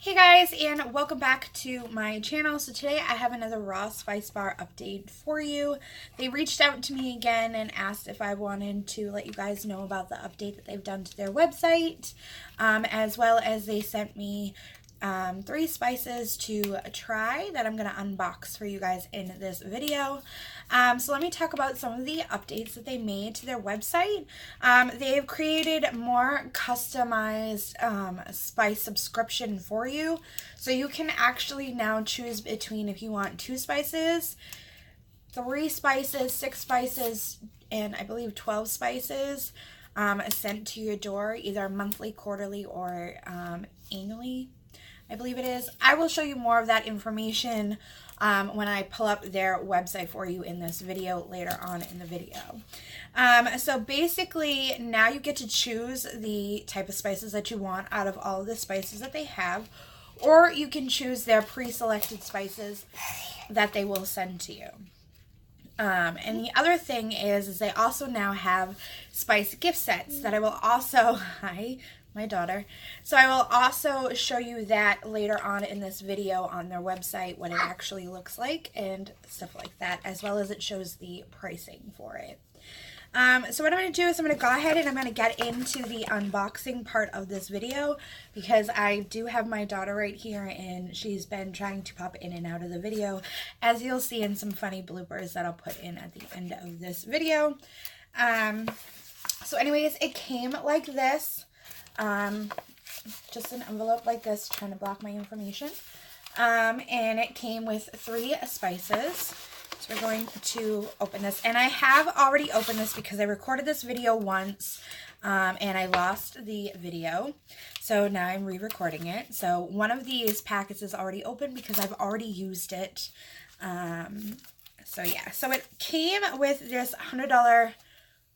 Hey guys, and welcome back to my channel. So today I have another Rawspicebar update for you. They reached out to me again and asked if I wanted to let you guys know about the update that they've done to their website, as well as they sent me 3 spices to try that I'm going to unbox for you guys in this video. So let me talk about some of the updates that they made to their website. They've created more customized spice subscription for you. So you can actually now choose between if you want 2 spices, 3 spices, 6 spices, and I believe 12 spices sent to your door either monthly, quarterly, or annually. I believe it is. I will show you more of that information when I pull up their website for you in this video later on in the video. So basically now you get to choose the type of spices that you want out of all of the spices that they have, or you can choose their pre-selected spices that they will send to you. And the other thing is they also now have spice gift sets that I will also, hi, my daughter. So I will also show you that later on in this video on their website, what it actually looks like and stuff like that, as well as it shows the pricing for it. So what I'm going to do is I'm going to go ahead and I'm going to get into the unboxing part of this video because I do have my daughter right here and she's been trying to pop in and out of the video, as you'll see in some funny bloopers that I'll put in at the end of this video. So anyways, it came like this. Just an envelope like this, trying to block my information. And it came with 3 spices. So we're going to open this. And I have already opened this because I recorded this video once and I lost the video. So now I'm re-recording it. So one of these packets is already open because I've already used it. So yeah, so it came with this $100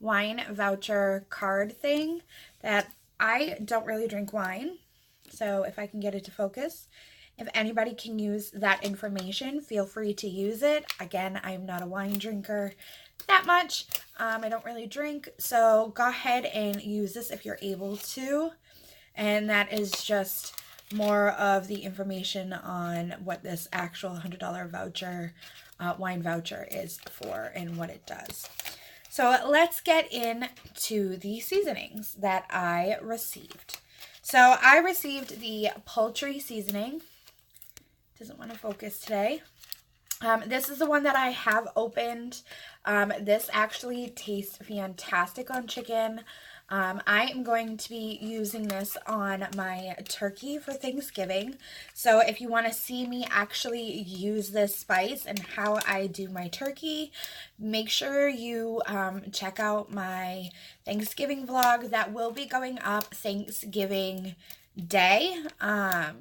wine voucher card thing that I don't really drink wine, so if I can get it to focus, if anybody can use that information, feel free to use it. Again, I'm not a wine drinker that much. I don't really drink, so go ahead and use this if you're able to. And that is just more of the information on what this actual $100 voucher, wine voucher is for and what it does. So let's get into the seasonings that I received. So I received the poultry seasoning. Doesn't want to focus today. This is the one that I have opened. This actually tastes fantastic on chicken. I am going to be using this on my turkey for Thanksgiving. So if you want to see me actually use this spice and how I do my turkey, make sure you check out my Thanksgiving vlog that will be going up Thanksgiving Day.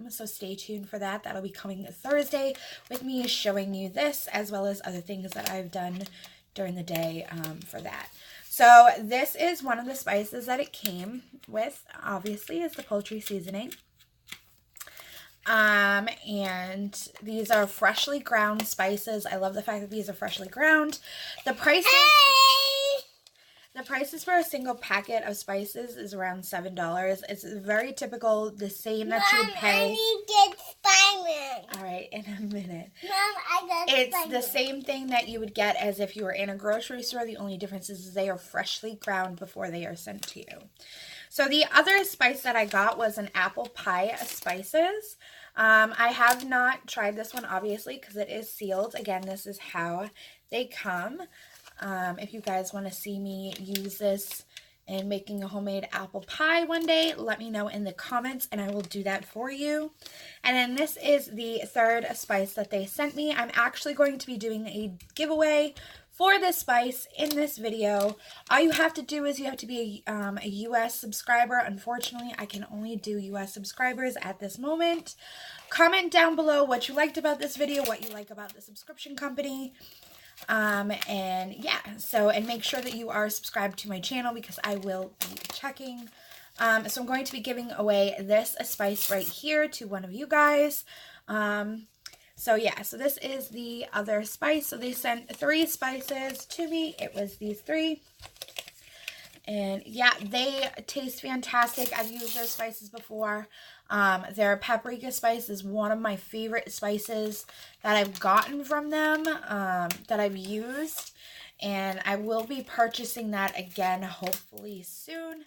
So stay tuned for that. That'll be coming Thursday with me showing you this as well as other things that I've done during the day for that. So this is one of the spices that it came with, obviously, is the poultry seasoning. And these are freshly ground spices. I love the fact that these are freshly ground. The prices for a single packet of spices is around $7. It's very typical, the same that you would pay. I need to get spices. All right, in a minute. Mom, I got It's spices. the same thing that you would get as if you were in a grocery store. The only difference is they are freshly ground before they are sent to you. So the other spice that I got was an apple pie spices. I have not tried this one, obviously, because it is sealed. Again, this is how they come. If you guys want to see me use this in making a homemade apple pie one day, let me know in the comments and I will do that for you. And then this is the 3rd spice that they sent me. I'm actually going to be doing a giveaway for this spice in this video. All you have to do is you have to be a US subscriber. Unfortunately, I can only do US subscribers at this moment. Comment down below what you liked about this video, what you like about the subscription company. And yeah, so, and make sure that you are subscribed to my channel because I will be checking. So I'm going to be giving away this spice right here to one of you guys. So yeah, so this is the other spice. So they sent 3 spices to me. It was these 3. And yeah, they taste fantastic. I've used their spices before. Their paprika spice is one of my favorite spices that I've gotten from them, that I've used. And I will be purchasing that again, hopefully soon.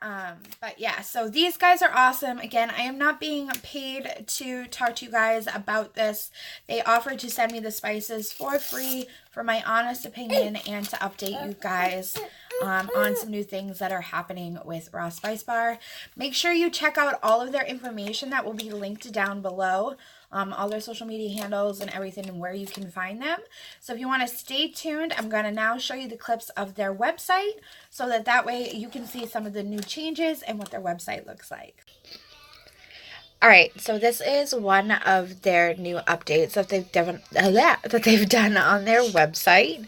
But yeah, so these guys are awesome. Again, I am not being paid to talk to you guys about this. They offered to send me the spices for free for my honest opinion and to update you guys on some new things that are happening with Rawspicebar. Make sure you check out all of their information that will be linked down below. All their social media handles and everything and where you can find them. So if you want to stay tuned, I'm going to now show you the clips of their website so that way you can see some of the new changes and what their website looks like. Alright, so this is one of their new updates that they've done on their website.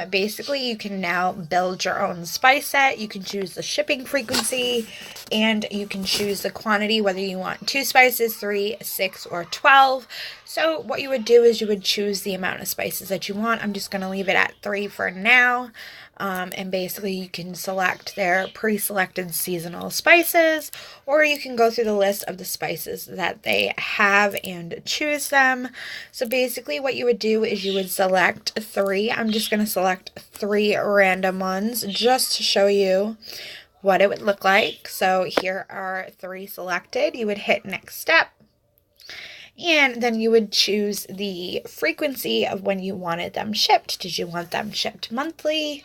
Basically, you can now build your own spice set. You can choose the shipping frequency, and you can choose the quantity, whether you want 2 spices, 3, 6, or 12. So what you would do is you would choose the amount of spices that you want. I'm just going to leave it at 3 for now. And basically you can select their pre-selected seasonal spices, or you can go through the list of the spices that they have and choose them. So basically what you would do is you would select 3. I'm just going to select 3 random ones just to show you what it would look like. So here are 3 selected. You would hit next step. And then you would choose the frequency of when you wanted them shipped. Did you want them shipped monthly?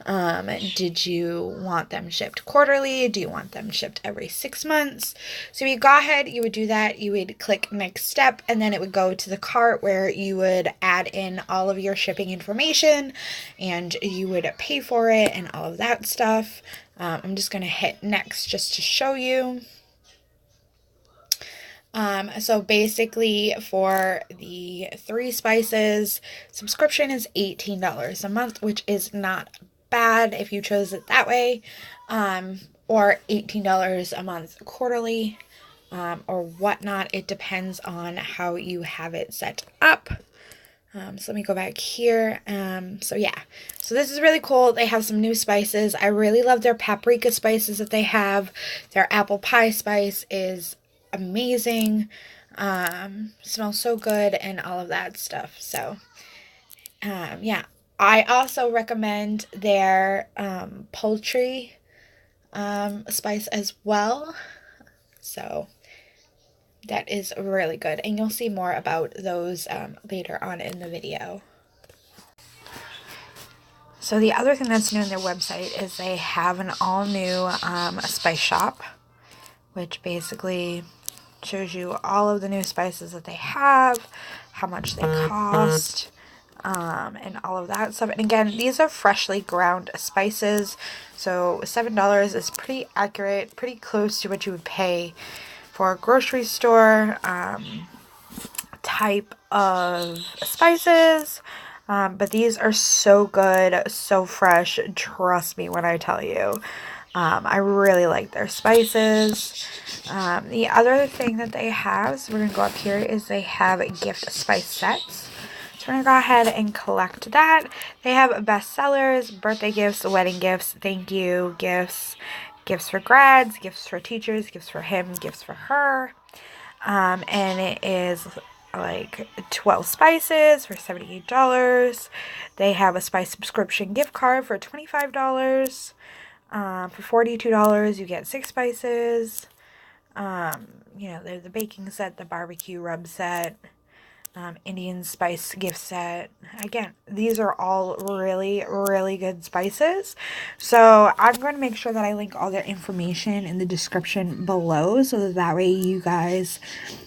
Did you want them shipped quarterly? Do you want them shipped every 6 months? So you go ahead, you would do that. You would click next step, and then it would go to the cart where you would add in all of your shipping information, and you would pay for it and all of that stuff. I'm just going to hit next just to show you. So basically for the 3 spices, subscription is $18 a month, which is not bad if you chose it that way, or $18 a month quarterly, or whatnot. It depends on how you have it set up. So let me go back here. So yeah, so this is really cool. They have some new spices. I really love their paprika spices that they have. Their apple pie spice is amazing. Smells so good and all of that stuff. So yeah, I also recommend their poultry spice as well. So that is really good, and you'll see more about those later on in the video. So the other thing that's new on their website is they have an all new spice shop, which basically shows you all of the new spices that they have, how much they cost, and all of that stuff. And again, these are freshly ground spices, so $7 is pretty accurate, pretty close to what you would pay for a grocery store type of spices. But these are so good, so fresh. Trust me when I tell you. I really like their spices. The other thing that they have, so we're going to go up here, is they have gift spice sets. So we're going to go ahead and collect that. They have bestsellers, birthday gifts, wedding gifts, thank you gifts, gifts for grads, gifts for teachers, gifts for him, gifts for her. And it is like 12 spices for $78. They have a spice subscription gift card for $25. For $42, you get 6 spices. You know, there's the baking set, the barbecue rub set, Indian spice gift set. Again, these are all really, really good spices. So I'm going to make sure that I link all their information in the description below so that way you guys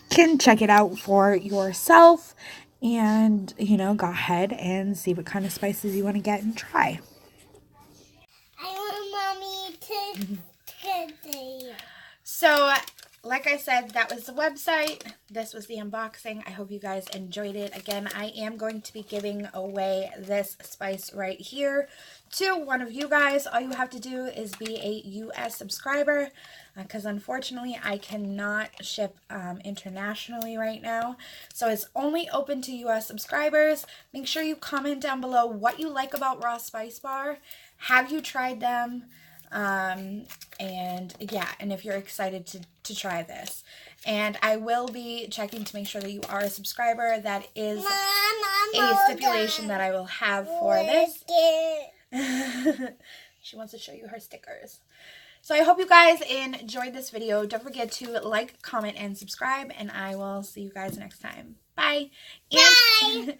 can check it out for yourself and, you know, go ahead and see what kind of spices you want to get and try. So, like I said, that was the website. This was the unboxing. I hope you guys enjoyed it. Again, I am going to be giving away this spice right here to one of you guys. All you have to do is be a US subscriber, because unfortunately I cannot ship internationally right now. So it's only open to US subscribers. Make sure you comment down below what you like about Rawspicebar. Have you tried them? And yeah, and if you're excited to try this. And I will be checking to make sure that you are a subscriber. That is a stipulation that I will have for this. She wants to show you her stickers. So I hope you guys enjoyed this video. Don't forget to like, comment, and subscribe. And I will see you guys next time. Bye. Bye.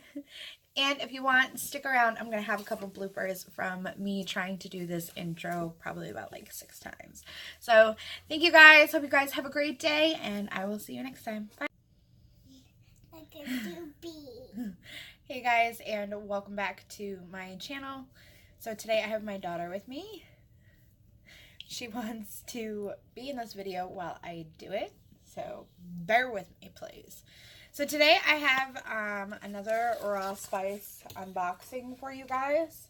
And if you want, stick around. I'm going to have a couple bloopers from me trying to do this intro probably about like 6 times. So thank you guys. Hope you guys have a great day. And I will see you next time. Bye. Hey guys, and welcome back to my channel. So today I have my daughter with me. She wants to be in this video while I do it. So bear with me, please. So today I have another Rawspice unboxing for you guys.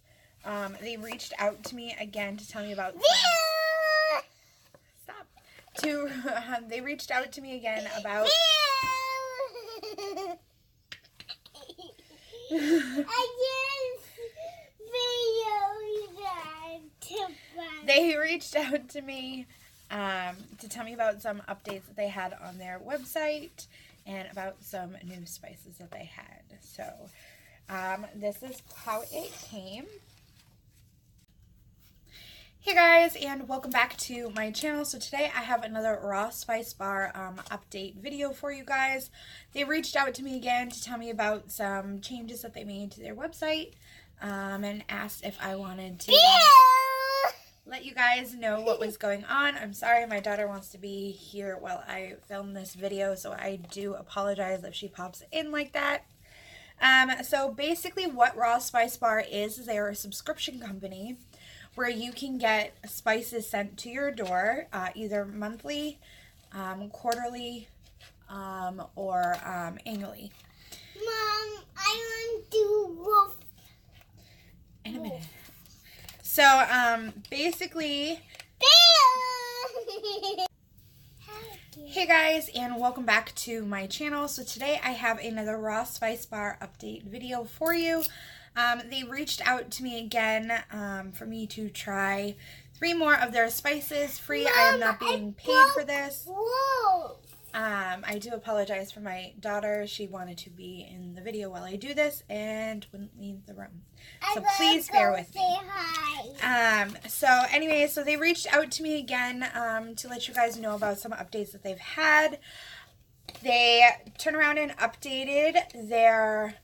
They reached out to me again to tell me about they reached out to me again about They reached out to me to tell me about some updates that they had on their website and about some new spices that they had. So this is how it came. Hey guys, and welcome back to my channel. So today I have another Rawspicebar update video for you guys. They reached out to me again to tell me about some changes that they made to their website and asked if I wanted to let you guys know what was going on. I'm sorry, my daughter wants to be here while I film this video, so I do apologize if she pops in like that. So basically what Rawspicebar is they're a subscription company where you can get spices sent to your door either monthly, quarterly, or annually. Mom, I want to do wolf. In a minute. So, basically, hey guys, and welcome back to my channel. So today I have another Rawspicebar update video for you. They reached out to me again for me to try 3 more of their spices free. Mom, I am not being paid for this. Whoa. I do apologize for my daughter. She wanted to be in the video while I do this and wouldn't leave the room. So please bear with me. Hi. So anyway, so they reached out to me again to let you guys know about some updates that they've had. They turned around and updated their